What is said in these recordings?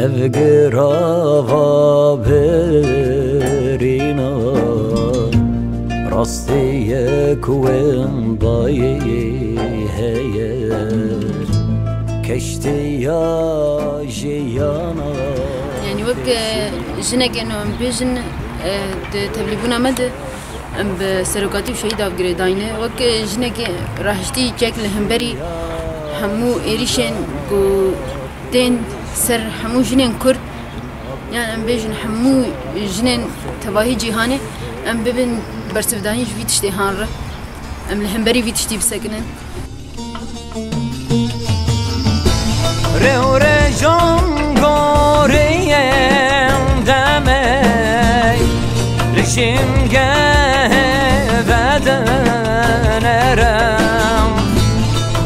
evgrava berina rastiye kuvendayı heye keşti ya jiyana. يعني وك جنك إنه بيجن تبليبونا مد بسرقاتي وشهيد أفجر داينه وك جنك راحتي جاك لهمبري همو إيريشن جو دين سر همو جنين كرد يعني أم بيجن همو جنين تباهي جهانه أم ببن برسفداني في تشتي هانره أم لهمبري في تشتي بسكنن رو رجون گوریم دمی رشیم گه بدنرم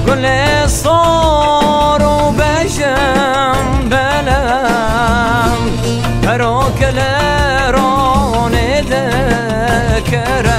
گل سار و بشم بلم پروکل ران دکرم